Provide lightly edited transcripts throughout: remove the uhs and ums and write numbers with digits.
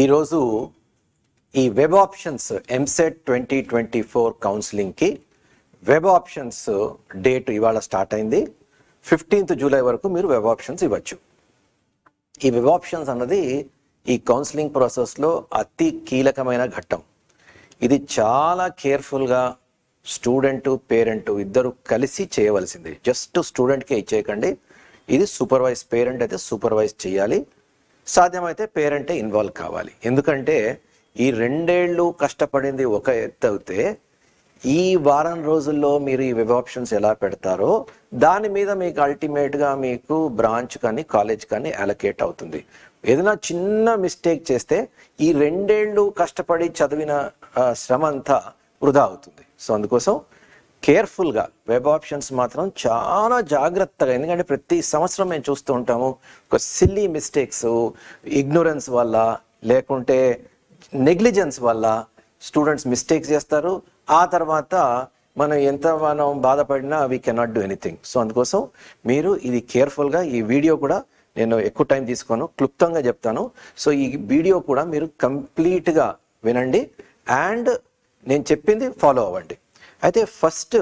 ఈరోజు ఈ web options EAMCET 2024 కౌన్సిలింగ్కి వెబ్ ఆప్షన్స్ డేట్ ఇవాళ స్టార్ట్ అయింది. 15th జూలై వరకు మీరు వెబ్ ఆప్షన్స్ ఇవ్వచ్చు. ఈ వెబ్ ఆప్షన్స్ అన్నది ఈ కౌన్సిలింగ్ ప్రాసెస్లో అతి కీలకమైన ఘట్టం. ఇది చాలా కేర్ఫుల్గా స్టూడెంట్ పేరెంట్ ఇద్దరు కలిసి చేయవలసింది. జస్ట్ స్టూడెంట్కే ఇచ్చేయకండి. ఇది సూపర్వైజ్, పేరెంట్ అయితే సూపర్వైజ్ చేయాలి, సాధ్యమైతే పేరెంటే ఇన్వాల్వ్ కావాలి. ఎందుకంటే ఈ 2 ఏళ్ళు కష్టపడింది ఒక ఎత్తు అయితే ఈ వారం రోజుల్లో మీరు ఈ వెబ్ ఆప్షన్స్ ఎలా పెడతారో దాని మీద మీకు అల్టిమేట్గా మీకు బ్రాంచ్ కానీ కాలేజ్ కానీ అలొకేట్ అవుతుంది. ఏదైనా చిన్న మిస్టేక్ చేస్తే ఈ 2 ఏళ్ళు కష్టపడి చదివిన శ్రమ అంతా వృధా అవుతుంది. సో అందుకోసం కేర్ఫుల్గా వెబ్ ఆప్షన్స్ మాత్రం చాలా జాగ్రత్తగా, ఎందుకంటే ప్రతి సంవత్సరం మేము చూస్తూ ఉంటాము ఒక సిల్లీ మిస్టేక్స్, ఇగ్నోరెన్స్ వల్ల లేకుంటే నెగ్లిజెన్స్ వల్ల స్టూడెంట్స్ మిస్టేక్స్ చేస్తారు. ఆ తర్వాత మనం బాధపడినా we cannot do anything. So అందుకోసం మీరు ఇది కేర్ఫుల్గా, ఈ వీడియో కూడా నేను ఎక్కువ టైం తీసుకోను, క్లుప్తంగా చెప్తాను. సో ఈ వీడియో కూడా మీరు కంప్లీట్గా వినండి అండ్ నేను చెప్పింది ఫాలో అవ్వండి. అయితే ఫస్ట్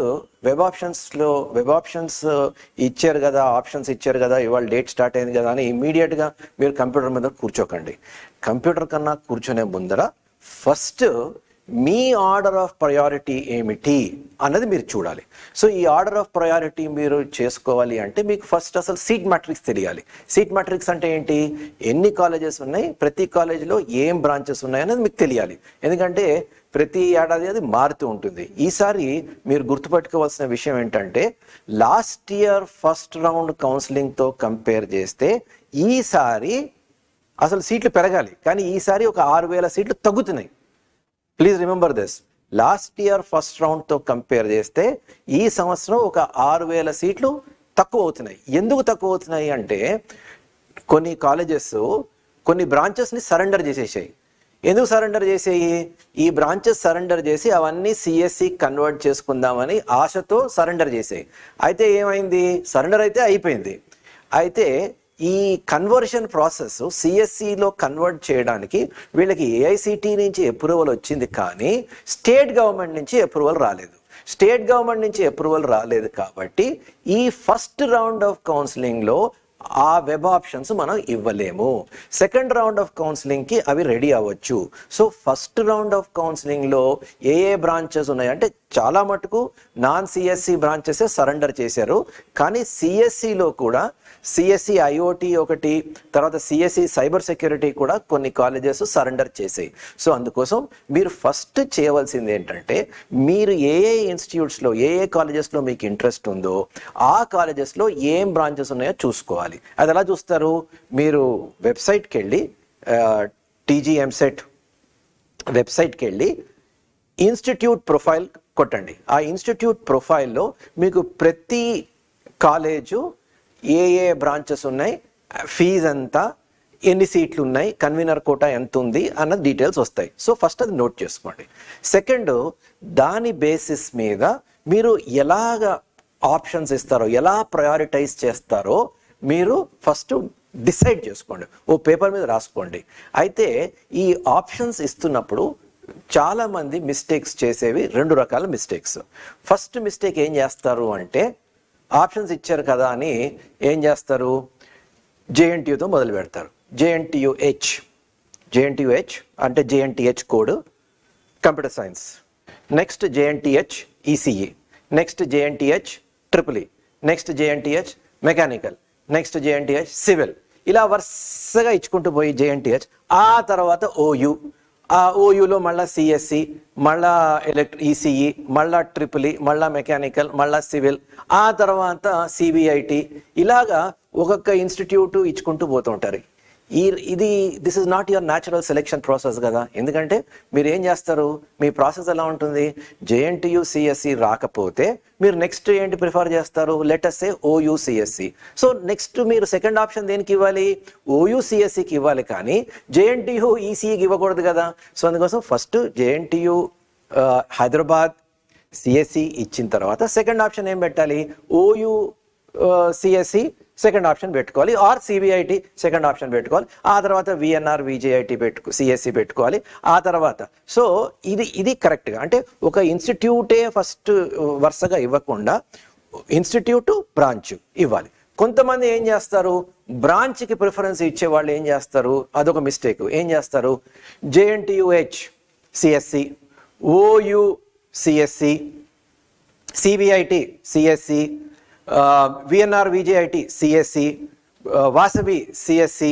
వెబ్ ఆప్షన్స్ ఇచ్చారు కదా, ఆప్షన్స్ ఇచ్చారు కదా, ఇవాళ డేట్ స్టార్ట్ అయింది కదా అని ఇమీడియట్గా మీరు కంప్యూటర్ మీద కూర్చోకండి. కంప్యూటర్ కన్నా కూర్చొనే ముందర first me order of priority ఏమిటి అన్నది మీరు చూడాలి. సో ఈ ఆర్డర్ ఆఫ్ ప్రయారిటీ మీరు చేసుకోవాలి అంటే మీకు ఫస్ట్ అసలు సీట్ మ్యాట్రిక్స్ తెలియాలి. సీట్ మ్యాట్రిక్స్ అంటే ఏంటి, ఎన్ని కాలేజెస్ ఉన్నాయి, ప్రతి కాలేజీలో ఏం బ్రాంచెస్ ఉన్నాయి అనేది మీకు తెలియాలి. ఎందుకంటే ప్రతి ఏడాది అది మారుతూ ఉంటుంది. ఈసారి మీరు గుర్తుపెట్టుకోవాల్సిన విషయం ఏంటంటే లాస్ట్ ఇయర్ ఫస్ట్ రౌండ్ కౌన్సిలింగ్తో కంపేర్ చేస్తే ఈసారి అసలు సీట్లు పెరగాలి, కానీ ఈసారి ఒక 6,000 సీట్లు తగ్గుతున్నాయి. Please remember this. Last year first రౌండ్తో కంపేర్ చేస్తే ఈ సంవత్సరం ఒక 6,000 సీట్లు తక్కువ అవుతున్నాయి. ఎందుకు తక్కువ అవుతున్నాయి అంటే కొన్ని కాలేజెస్ కొన్ని బ్రాంచెస్ని సరెండర్ చేసేసాయి. ఎందుకు సరెండర్ చేసేయి, ఈ బ్రాంచెస్ సరెండర్ చేసి అవన్నీ సిఎస్సి కన్వర్ట్ చేసుకుందామని ఆశతో సరెండర్ చేసాయి. అయితే ఏమైంది, సరెండర్ అయితే అయిపోయింది. అయితే ఈ కన్వర్షన్ ప్రాసెస్ సిఎస్సిలో కన్వర్ట్ చేయడానికి వీళ్ళకి ఏఐసిటి నుంచి అప్రూవల్ వచ్చింది, కానీ స్టేట్ గవర్నమెంట్ నుంచి అప్రూవల్ రాలేదు. స్టేట్ గవర్నమెంట్ నుంచి అప్రూవల్ రాలేదు కాబట్టి ఈ ఫస్ట్ రౌండ్ ఆఫ్ కౌన్సిలింగ్లో ఆ వెబ్ ఆప్షన్స్ మనం ఇవ్వలేము. సెకండ్ రౌండ్ ఆఫ్ కౌన్సిలింగ్కి అవి రెడీ అవ్వచ్చు. సో ఫస్ట్ రౌండ్ ఆఫ్ కౌన్సిలింగ్లో ఏ బ్రాంచెస్ ఉన్నాయంటే చాలా మటుకు నాన్ సిఎస్సి బ్రాంచెసే సరెండర్ చేశారు, కానీ సిఎస్సిలో కూడా సిఎస్సి ఐఓటి ఒకటి, తర్వాత సిఎస్సి సైబర్ సెక్యూరిటీ కూడా కొన్ని కాలేజెస్ సరెండర్ చేసాయి. సో అందుకోసం మీరు ఫస్ట్ చేయవలసింది ఏంటంటే మీరు ఏ ఇన్స్టిట్యూట్స్లో ఏ కాలేజెస్లో మీకు ఇంట్రెస్ట్ ఉందో ఆ కాలేజెస్లో ఏం బ్రాంచెస్ ఉన్నాయో చూసుకోవాలి. అది ఎలా చూస్తారు, మీరు వెబ్సైట్కి వెళ్ళి టీజీ ఎంసెట్ వెబ్సైట్కి వెళ్ళి ఇన్స్టిట్యూట్ ప్రొఫైల్ కొట్టండి. ఆ ఇన్స్టిట్యూట్ ప్రొఫైల్లో మీకు ప్రతి కాలేజు ఏ బ్రాంచెస్ ఉన్నాయి, ఫీజు ఎంత, ఎన్ని సీట్లు ఉన్నాయి, కన్వీనర్ కోటా ఎంత ఉంది అన్న డీటెయిల్స్ వస్తాయి. సో ఫస్ట్ అది నోట్ చేసుకోండి. సెకండ్, దాని బేసిస్ మీద మీరు ఎలాగ ఆప్షన్స్ ఇస్తారో, ఎలా ప్రయారిటైజ్ చేస్తారో మీరు ఫస్ట్ డిసైడ్ చేసుకోండి, ఓ పేపర్ మీద రాసుకోండి. అయితే ఈ ఆప్షన్స్ ఇస్తున్నప్పుడు చాలామంది మిస్టేక్స్ చేసేవి 2 రకాల మిస్టేక్స్. ఫస్ట్ మిస్టేక్ ఏం చేస్తారు అంటే ఆప్షన్స్ ఇచ్చారు కదా అని ఏం చేస్తారు, జేఎన్టీయూతో మొదలు పెడతారు. జేఎన్టీయూహెచ్ అంటే JNTH code computer science, next JNTH ECE, next JNTH triple, next JNTH mechanical, next JNTH civil, ఇలా వరుసగా ఇచ్చుకుంటూ పోయి జేఎన్టీహెచ్, ఆ తర్వాత ఓయూ, ఆ ఓయూలో మళ్ళీ సిఎస్సి, మళ్ళా ఈసీఈ, మళ్ళా ట్రిపుల్, మళ్ళా మెకానికల్, మళ్ళా సివిల్, ఆ తర్వాత సిబిఐటి, ఇలాగా ఒక్కొక్క ఇన్స్టిట్యూట్ ఇచ్చుకుంటూ పోతూ ఉంటారు. This is not your natural selection process కదా. ఎందుకంటే మీరు ఏం చేస్తారు, మీ ప్రాసెస్ ఎలా ఉంటుంది, జేఎన్టీయూ సిఎస్సి రాకపోతే మీరు నెక్స్ట్ ఏంటి ప్రిఫర్ చేస్తారు, let's say OU CSE. So next మీరు సెకండ్ ఆప్షన్ దేనికి ఇవ్వాలి, ఓయూ సిఎస్సికి ఇవ్వాలి, కానీ జేఎన్టీయూ ఈసీఈకి ఇవ్వకూడదు కదా. సో అందుకోసం ఫస్ట్ జేఎన్టీయూ హైదరాబాద్ సిఎస్సి ఇచ్చిన తర్వాత సెకండ్ ఆప్షన్ ఏం పెట్టాలి, ఓయూ సిఎస్సి సెకండ్ ఆప్షన్ పెట్టుకోవాలి, ఆర్ సిబిఐటి సెకండ్ ఆప్షన్ పెట్టుకోవాలి, ఆ తర్వాత విఎన్ఆర్ విజేఐటి సిఎస్సి పెట్టుకోవాలి ఆ తర్వాత. సో ఇది కరెక్ట్గా, అంటే ఒక ఇన్స్టిట్యూటే ఫస్ట్ వరుసగా ఇవ్వకుండా ఇన్స్టిట్యూట్ బ్రాంచ్ ఇవ్వాలి. కొంతమంది ఏం చేస్తారు, బ్రాంచ్కి ప్రిఫరెన్స్ ఇచ్చే వాళ్ళు ఏం చేస్తారు, అదొక మిస్టేక్. ఏం చేస్తారు, JNTUH CSE, OU CSE, CBIT CSE, VNR VJIT CSE, Vasavi CSE,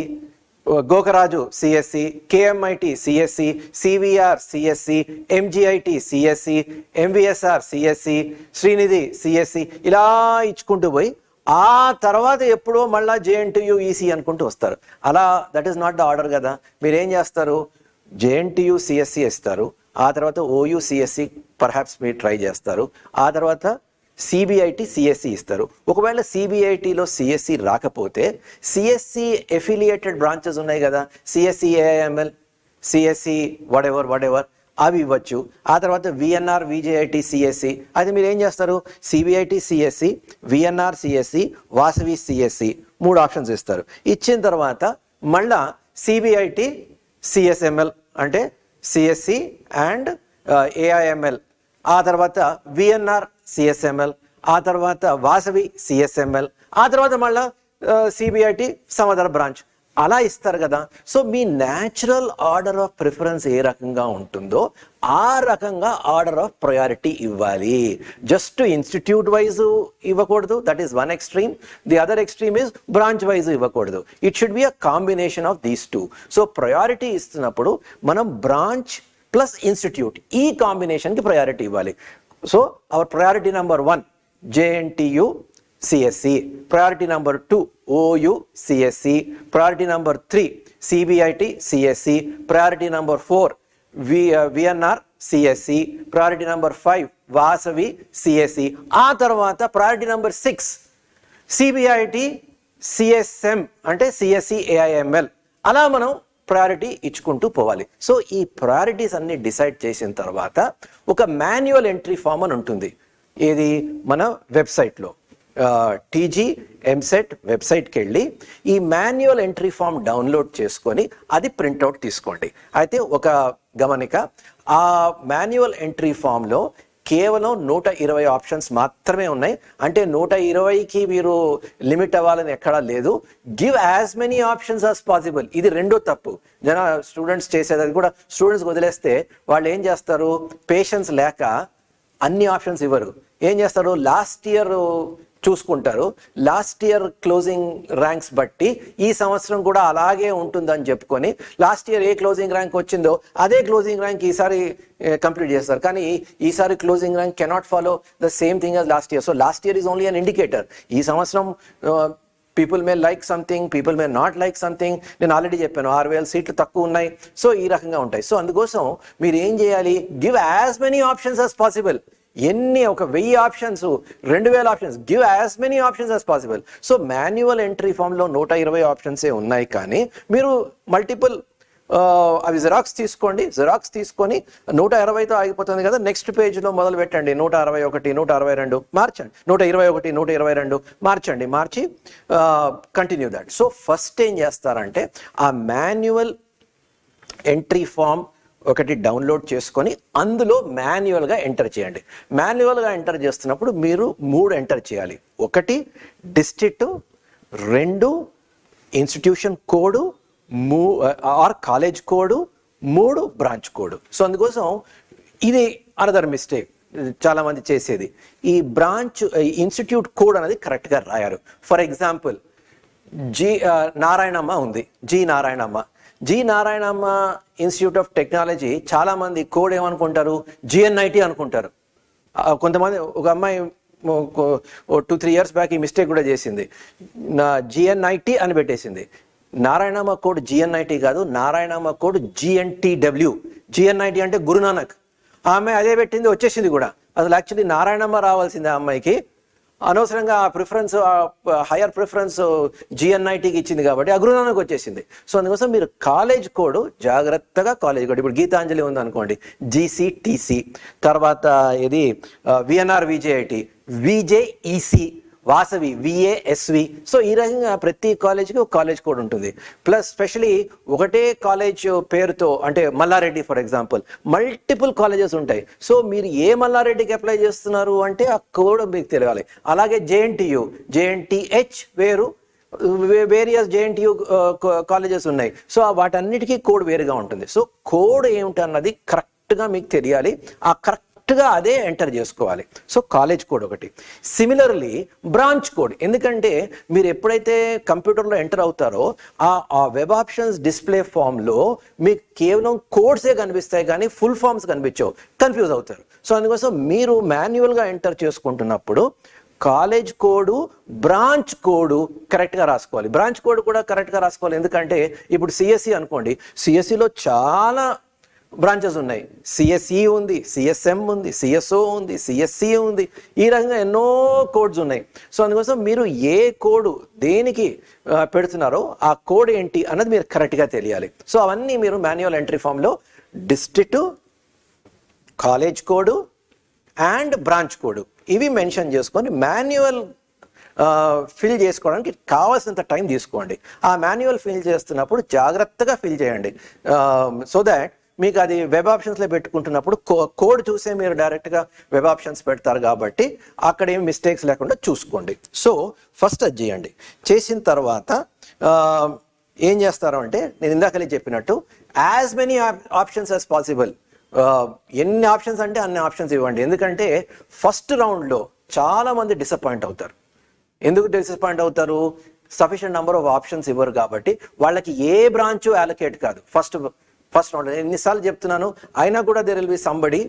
Gokaraju CSE, KMIT CSE, CVR CSE, MGIT CSE, MVSR CSE, Srinidhi CSE, ఇలా ఇచ్చుకుంటూ పోయి ఆ తర్వాత ఎప్పుడో మళ్ళీ జేఎన్టీయు ఈసీ అనుకుంటూ వస్తారు. అలా that is not the order కదా. మీరు ఏం చేస్తారు, జేఎన్టీయు సిఎస్సి ఇస్తారు, ఆ తర్వాత ఓయూ సిఎస్సి పర్హాప్స్ మీరు ట్రై చేస్తారు, ఆ తర్వాత సిబిఐటి సిఎస్సి ఇస్తారు. ఒకవేళ సిబిఐటిలో సిఎస్సి రాకపోతే సిఎస్సి ఎఫిలియేటెడ్ బ్రాంచెస్ ఉన్నాయి కదా, CSE AIML, CSE whatever అవి ఇవ్వచ్చు. ఆ తర్వాత విఎన్ఆర్ విజేఐటి సిఎస్సి, అది మీరు ఏం చేస్తారు, CBIT CSE, VNR CSE, Vasavi CSE 3 options ఇస్తారు. ఇచ్చిన తర్వాత మళ్ళా సిబిఐటి సిఎస్ఎంఎల్ అంటే సిఎస్సి అండ్ ఏఐఎంఎల్, ఆ తర్వాత విఎన్ఆర్ సిఎస్ఎంఎల్, ఆ తర్వాత వాసవి సిఎస్ఎంఎల్, ఆ తర్వాత మళ్ళా సిబిఐటి సమ్ అదర్ బ్రాంచ్, అలా ఇస్తారు కదా. సో మీ న్యాచురల్ ఆర్డర్ ఆఫ్ ప్రిఫరెన్స్ ఏ రకంగా ఉంటుందో ఆ రకంగా ఆర్డర్ ఆఫ్ ప్రయారిటీ ఇవ్వాలి. జస్ట్ ఇన్స్టిట్యూట్ వైజ్ ఇవ్వకూడదు, that is one extreme. The other extreme is branch wise ఇవ్వకూడదు. It should be a combination of these two. So priority ఇస్తున్నప్పుడు మనం బ్రాంచ్ ప్లస్ ఇన్స్టిట్యూట్ ఈ కాంబినేషన్కి ప్రయారిటీ ఇవ్వాలి. So our priority number 1 JNTU CSC, priority number 2 OU CSC, priority number 3 CBIT CSC, priority number 4 VNR CSC, priority number 5 Vasavi CSC, ఆ తర్వాత priority number 6 CBIT CSM అంటే CSC AIML. అలా మనం priority ఇచ్చుకుంటూ పోవాలి. సో ఈ ప్రయారిటీస్ అన్ని డిసైడ్ చేసిన తర్వాత ఒక మాన్యువల్ ఎంట్రీ ఫామ్ అని ఉంటుంది, ఏది మన వెబ్సైట్లో టీజీ ఎంసెట్ వెబ్సైట్కి వెళ్ళి ఈ మాన్యువల్ ఎంట్రీ ఫామ్ డౌన్లోడ్ చేసుకొని అది ప్రింట్అవుట్ తీసుకోండి. అయితే ఒక గమనిక, ఆ మాన్యువల్ ఎంట్రీ ఫామ్లో కేవలం 120 ఆప్షన్స్ మాత్రమే ఉన్నాయి. అంటే 120కి మీరు లిమిట్ అవ్వాలని ఎక్కడా లేదు. Give as many options as possible. ఇది రెండో తప్పు స్టూడెంట్స్ చేసేది. అది కూడా స్టూడెంట్స్ వదిలేస్తే వాళ్ళు ఏం చేస్తారు, పేషెన్స్ లేక అన్ని ఆప్షన్స్ ఇవ్వరు. ఏం చేస్తారు, లాస్ట్ ఇయర్ చూసుకుంటారు, లాస్ట్ ఇయర్ క్లోజింగ్ ర్యాంక్స్ బట్టి ఈ సంవత్సరం కూడా అలాగే ఉంటుందని చెప్పుకొని లాస్ట్ ఇయర్ ఏ క్లోజింగ్ ర్యాంక్ వచ్చిందో అదే క్లోజింగ్ ర్యాంక్ ఈసారి కంప్లీట్ చేస్తారు. కానీ ఈసారి closing rank cannot follow the same thing as last year. So last year is only an indicator. ఈ సంవత్సరం people may like something, people may not like something. నేను already చెప్పాను 6000 సీట్లు తక్కువ ఉన్నాయి. సో ఈ రకంగా ఉంటాయి. సో అందుకోసం మీరు ఏం చేయాలి, give as many options as possible. ఎన్ని, ఒక 1000 options, 2000 options, give as many options as possible. So manual entry ఫామ్లో 120 ఆప్షన్సే ఉన్నాయి, కానీ మీరు మల్టిపుల్ అవి జిరాక్స్ తీసుకోండి. జిరాక్స్ తీసుకొని 120తో ఆగిపోతుంది కదా, నెక్స్ట్ పేజ్లో మొదలు పెట్టండి. 161, 162 మార్చండి, 121, 122 మార్చండి, మార్చి కంటిన్యూ దాట్. సో ఫస్ట్ ఏం చేస్తారంటే ఆ మాన్యువల్ ఎంట్రీ ఫామ్ ఒకటి డౌన్లోడ్ చేసుకొని అందులో మాన్యువల్గా ఎంటర్ చేయండి. మాన్యువల్గా ఎంటర్ చేస్తున్నప్పుడు మీరు 3 ఎంటర్ చేయాలి. 1 district, 2 institution code or college code, 3 branch code. So అందుకోసం ఇది అనదర్ మిస్టేక్ చాలామంది చేసేది, ఈ బ్రాంచ్ ఇన్స్టిట్యూట్ కోడ్ అనేది కరెక్ట్గా రాయారు. ఫర్ ఎగ్జాంపుల్ నారాయణమ్మ ఉంది, G Narayanamma institute of technology. చాలామంది కోడ్ ఏమనుకుంటారు, జిఎన్ఐటి అనుకుంటారు. కొంతమంది, ఒక అమ్మాయి 2-3 ఇయర్స్ బ్యాక్ ఈ మిస్టేక్ కూడా చేసింది, జిఎన్ఐటి అని పెట్టేసింది. నారాయణమ్మ కోడ్ జిఎన్ఐటి కాదు, నారాయణమ్మ కోడ్ జిఎన్టీడబ్ల్యూ. జిఎన్ఐటి అంటే గురునానక్. ఆ అమ్మాయి అదే పెట్టింది, వచ్చేసింది కూడా. అసలు యాక్చువల్లీ నారాయణమ్మ రావాల్సింది ఆ అమ్మాయికి, అనవసరంగా ఆ ప్రిఫరెన్స్, హయ్యర్ ప్రిఫరెన్స్ జిఎన్ఐటికి ఇచ్చింది కాబట్టి ఆ గురునానక్ వచ్చేసింది. సో అందుకోసం మీరు కాలేజ్ కోడ్ జాగ్రత్తగా, కాలేజ్ కోడ్ ఇప్పుడు గీతాంజలి ఉంది అనుకోండి, జీసీటీసీ, తర్వాత ఇది VNR VJIT, VJEC, Vasavi VASV. So ఈ రకంగా ప్రతి కాలేజ్కి ఒక కాలేజ్ కోడ్ ఉంటుంది. ప్లస్ స్పెషలీ ఒకటే కాలేజ్ పేరుతో అంటే Malla Reddy for example multiple colleges ఉంటాయి. సో మీరు ఏ మల్లారెడ్డికి అప్లై చేస్తున్నారు అంటే ఆ కోడ్ మీకు తెలియాలి. అలాగే JNTH వేరు, వేరియస్ JNTU కాలేజెస్ ఉన్నాయి. సో వాటన్నిటికీ కోడ్ వేరుగా ఉంటుంది. సో కోడ్ ఏమిటన్నది కరెక్ట్గా మీకు తెలియాలి. ఆ కరెక్ట్గా అదే ఎంటర్ చేసుకోవాలి. సో కాలేజ్ కోడ్ ఒకటి. సిమిలర్లీ బ్రాంచ్ కోడ్, ఎందుకంటే మీరు ఎప్పుడైతే కంప్యూటర్లో ఎంటర్ అవుతారో ఆ వెబ్ ఆప్షన్స్ డిస్ప్లే ఫామ్లో మీకు కేవలం కోడ్సే కనిపిస్తాయి కానీ ఫుల్ ఫామ్స్ కనిపించవు, కన్ఫ్యూజ్ అవుతారు. సో అందుకోసం మీరు మాన్యువల్గా ఎంటర్ చేసుకుంటున్నప్పుడు కాలేజ్ కోడు బ్రాంచ్ కోడు కరెక్ట్గా రాసుకోవాలి. బ్రాంచ్ కోడ్ కూడా కరెక్ట్గా రాసుకోవాలి. ఎందుకంటే ఇప్పుడు CSE అనుకోండి, CSEలో చాలా బ్రాంచెస్ ఉన్నాయి. CSE ఉంది, CSM ఉంది, CSO ఉంది, CSC ఉంది, ఈ రకంగా ఎన్నో కోడ్స్ ఉన్నాయి. సో అందుకోసం మీరు ఏ కోడ్ దేనికి పెడుతున్నారో ఆ కోడ్ ఏంటి అన్నది మీరు కరెక్ట్గా తెలియాలి. సో అవన్నీ మీరు మాన్యువల్ ఎంట్రీ ఫామ్లో district, college code and branch code ఇవి మెన్షన్ చేసుకొని మాన్యువల్ ఫిల్ చేసుకోవడానికి కావాల్సినంత టైం తీసుకోండి. ఆ మాన్యువల్ ఫిల్ చేస్తున్నప్పుడు జాగ్రత్తగా ఫిల్ చేయండి. సో దాట్ మీకు అది వెబ్ ఆప్షన్స్లో పెట్టుకుంటున్నప్పుడు కోడ్ చూసే మీరు డైరెక్ట్గా వెబ్ ఆప్షన్స్ పెడతారు కాబట్టి అక్కడ ఏమి మిస్టేక్స్ లేకుండా చూసుకోండి. సో ఫస్ట్ అది చేయండి. చేసిన తర్వాత ఏం చేస్తారు అంటే నేను ఇందాకలే చెప్పినట్టు as many options as possible, ఎన్ని ఆప్షన్స్ అంటే అన్ని ఆప్షన్స్ ఇవ్వండి. ఎందుకంటే ఫస్ట్ రౌండ్లో చాలామంది డిసప్పాయింట్ అవుతారు. ఎందుకు డిసప్పాయింట్ అవుతారు? సఫిషియంట్ నెంబర్ ఆఫ్ ఆప్షన్స్ ఇవ్వరు కాబట్టి వాళ్ళకి ఏ బ్రాంచ్ అలొకేట్ కాదు ఫస్ట్ రౌండ్. ఎన్నిసార్లు చెప్తున్నాను, అయినా కూడా దేర్ విల్ బి సంబడి.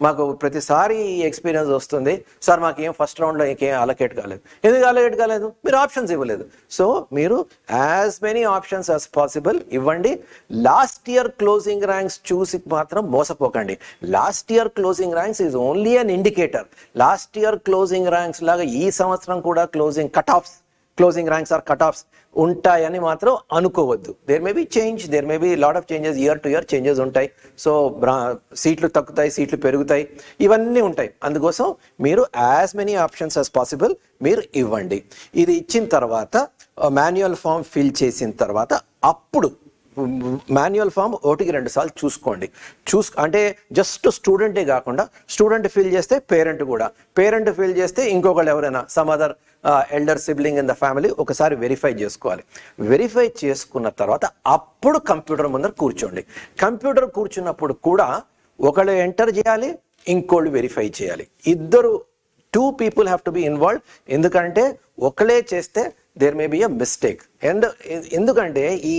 మాకు ప్రతిసారి ఎక్స్పీరియన్స్ వస్తుంది, సార్ మాకు ఏం ఫస్ట్ రౌండ్లో ఇంకేం అలొకేట్ కాలేదు. ఎందుకు అలొకేట్ కాలేదు? మీరు ఆప్షన్స్ ఇవ్వలేదు. సో మీరు as many options as possible ఇవ్వండి. లాస్ట్ ఇయర్ క్లోజింగ్ ర్యాంక్స్ చూసి మాత్రం మోసపోకండి. Last year closing ranks is only an indicator. Last year closing ranks లాగా ఈ సంవత్సరం కూడా closing ranks or cut offs ఉంటాయని మాత్రం అనుకోవద్దు. There may be change, there may be lot of changes, year to year changes ఉంటాయి. So సీట్లు తగ్గుతాయి, సీట్లు పెరుగుతాయి, ఇవన్నీ ఉంటాయి. అందుకోసం మీరు as many options as possible మీరు ఇవ్వండి. ఇది ఇచ్చిన తర్వాత మాన్యువల్ ఫామ్ ఫిల్ చేసిన తర్వాత అప్పుడు మాన్యువల్ ఫామ్ 1-2 సార్లు చూసుకోండి. అంటే జస్ట్ స్టూడెంటే కాకుండా స్టూడెంట్ ఫిల్ చేస్తే పేరెంట్ ఫిల్ చేస్తే ఇంకొకళ్ళు ఎవరైనా some other elder sibling in the family ఒకసారి వెరిఫై చేసుకోవాలి. వెరిఫై చేసుకున్న తర్వాత అప్పుడు కంప్యూటర్ ముందర కూర్చోండి. కంప్యూటర్ కూర్చున్నప్పుడు కూడా ఒకళ్ళు ఎంటర్ చేయాలి, ఇంకోళ్ళు వెరిఫై చేయాలి. 2 people have to be involved. ఎందుకంటే ఒకళ్ళే చేస్తే there may be a mistake. ఎందుకంటే ఈ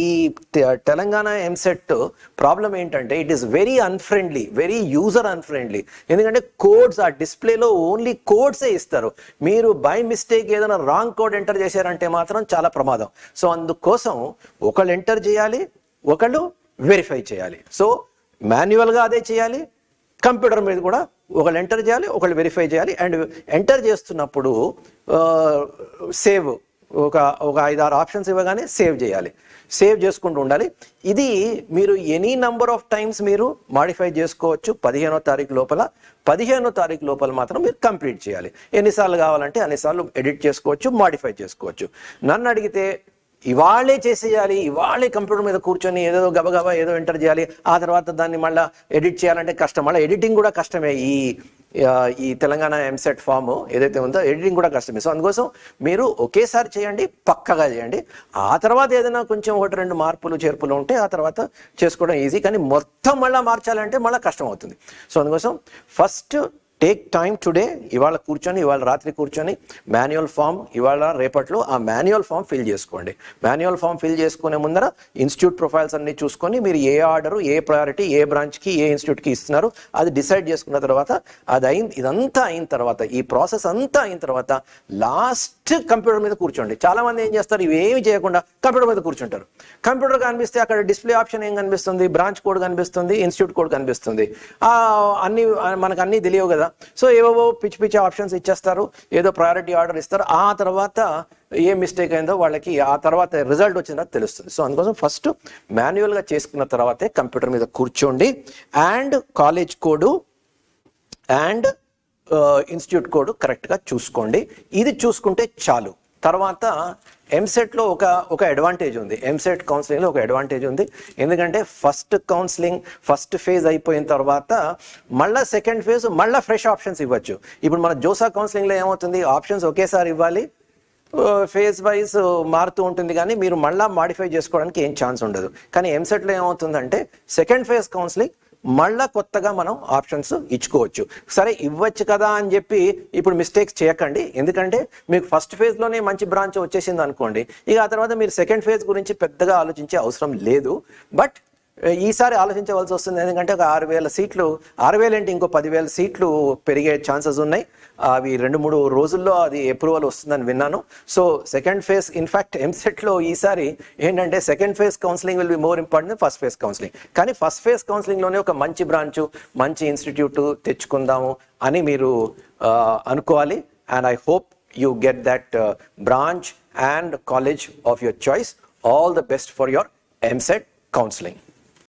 తెలంగాణ ఎంసెట్ ప్రాబ్లం ఏంటంటే it is very unfriendly, very user unfriendly. ఎందుకంటే కోడ్స్ ఆ డిస్ప్లేలో ఓన్లీ కోడ్సే ఇస్తారు. మీరు బై మిస్టేక్ ఏదైనా రాంగ్ కోడ్ ఎంటర్ చేశారంటే మాత్రం చాలా ప్రమాదం. సో అందుకోసం ఒకళ్ళు ఎంటర్ చేయాలి, ఒకళ్ళు వెరిఫై చేయాలి. సో మాన్యువల్గా అదే చేయాలి, కంప్యూటర్ మీద కూడా ఒకళ్ళు ఎంటర్ చేయాలి, ఒకళ్ళు వెరిఫై చేయాలి. అండ్ ఎంటర్ చేస్తున్నప్పుడు సేవ్ ఒక 5-6 ఆప్షన్స్ ఇవ్వగానే సేవ్ చేయాలి. సేవ్ చేసుకుంటూ ఉండాలి. ఇది మీరు ఎనీ నంబర్ ఆఫ్ టైమ్స్ మీరు మాడిఫై చేసుకోవచ్చు. 15వ తారీఖు లోపల 15వ తారీఖు లోపల మాత్రం మీరు కంప్లీట్ చేయాలి. ఎన్నిసార్లు కావాలంటే అన్నిసార్లు ఎడిట్ చేసుకోవచ్చు, మాడిఫై చేసుకోవచ్చు. నన్ను అడిగితే ఇవాళే చేసేయాలి, ఇవాళే కంప్యూటర్ మీద కూర్చొని ఏదో గబగబా ఏదో ఎంటర్ చేయాలి, ఆ తర్వాత దాన్ని మళ్ళీ ఎడిట్ చేయాలంటే కష్టం. మళ్ళీ ఎడిటింగ్ కూడా కష్టమే. ఈ తెలంగాణ ఎంసెట్ ఫామ్ ఏదైతే ఉందో ఎడిటింగ్ కూడా కష్టమే. సో అందుకోసం మీరు ఒకేసారి చేయండి, పక్కగా చేయండి. ఆ తర్వాత ఏదైనా కొంచెం 1-2 మార్పులు చేర్పులు ఉంటే ఆ తర్వాత చేసుకోవడం ఈజీ. కానీ మొత్తం మళ్ళీ మార్చాలంటే మళ్ళీ కష్టం అవుతుంది. సో అందుకోసం ఫస్ట్ టేక్ టైమ్ టుడే, ఇవాళ రాత్రి కూర్చొని మాన్యువల్ ఫామ్ ఇవాళ రేపట్లో ఆ మాన్యువల్ ఫామ్ ఫిల్ చేసుకోండి. మాన్యువల్ ఫామ్ ఫిల్ చేసుకునే ముందర ఇన్స్టిట్యూట్ ప్రొఫైల్స్ అన్ని చూసుకొని మీరు ఏ ఆర్డరు, ఏ ప్రయారిటీ, ఏ బ్రాంచ్కి, ఏ ఇన్స్టిట్యూట్కి ఇస్తున్నారు అది డిసైడ్ చేసుకున్న తర్వాత ఇదంతా అయిన తర్వాత, ఈ ప్రాసెస్ అంతా అయిన తర్వాత లాస్ట్ కంప్యూటర్ మీద కూర్చోండి. చాలామంది ఏం చేస్తారు, ఇవేమి చేయకుండా కంప్యూటర్ మీద కూర్చుంటారు. కంప్యూటర్ కనిపిస్తే అక్కడ డిస్ప్లే ఆప్షన్ ఏం కనిపిస్తుంది, బ్రాంచ్ కోడ్ కనిపిస్తుంది, ఇన్స్టిట్యూట్ కోడ్ కనిపిస్తుంది. మనకు అన్నీ తెలియవు కదా. సో ఏవో పిచ్చి ఆప్షన్స్ ఇచ్చేస్తారు, ఏదో ప్రయారిటీ ఆర్డర్ ఇస్తారు. ఆ తర్వాత ఏ మిస్టేక్ అయిందో వాళ్ళకి ఆ తర్వాత రిజల్ట్ వచ్చిందో తెలుస్తుంది. సో అందుకోసం ఫస్ట్ మాన్యువల్గా చేసుకున్న తర్వాతే కంప్యూటర్ మీద కూర్చోండి. And college code and institute code కరెక్ట్గా చూసుకోండి. ఇది చూసుకుంటే చాలు. తర్వాత ఎంసెట్లో ఒక అడ్వాంటేజ్ ఉంది, ఎంసెట్ కౌన్సిలింగ్లో ఒక అడ్వాంటేజ్ ఉంది. ఎందుకంటే ఫస్ట్ ఫేజ్ అయిపోయిన తర్వాత మళ్ళీ సెకండ్ ఫేజ్ మళ్ళీ ఫ్రెష్ ఆప్షన్స్ ఇవ్వచ్చు. ఇప్పుడు మన జోసా కౌన్సిలింగ్లో ఏమవుతుంది, ఆప్షన్స్ ఒకేసారి ఇవ్వాలి, ఫేజ్ వైజ్ మారుతూ ఉంటుంది, కానీ మీరు మళ్ళీ మాడిఫై చేసుకోవడానికి ఏం ఛాన్స్ ఉండదు. కానీ ఎంసెట్లో ఏమవుతుందంటే సెకండ్ ఫేజ్ కౌన్సిలింగ్ మళ్ళా కొత్తగా మనం ఆప్షన్స్ ఇచ్చుకోవచ్చు. సరే ఇవ్వచ్చు కదా అని చెప్పి ఇప్పుడు మిస్టేక్స్ చేయకండి, ఎందుకంటే మీకు ఫస్ట్ ఫేజ్లోనే మంచి బ్రాంచ్ వచ్చేసింది అనుకోండి, ఇక ఆ తర్వాత మీరు సెకండ్ ఫేజ్ గురించి పెద్దగా ఆలోచించే అవసరం లేదు. బట్ ఈసారి ఆలోచించవలసి వస్తుంది, ఎందుకంటే ఒక 6,000 సీట్లు, 6,000 ఏంటి, ఇంకో 10,000 సీట్లు పెరిగే ఛాన్సెస్ ఉన్నాయి. అవి 2-3 రోజుల్లో అది అప్రూవల్ వస్తుందని విన్నాను. సో సెకండ్ ఫేజ్, ఇన్ఫ్యాక్ట్ ఎంసెట్లో ఈసారి ఏంటంటే second phase counselling will be more important first phase counselling. కానీ ఫస్ట్ ఫేజ్ కౌన్సిలింగ్లోనే ఒక మంచి బ్రాంచ్, మంచి ఇన్స్టిట్యూట్ తెచ్చుకుందాము అని మీరు అనుకోవాలి. And I hope you get that branch and college of your choice. All the best for your MSET counseling.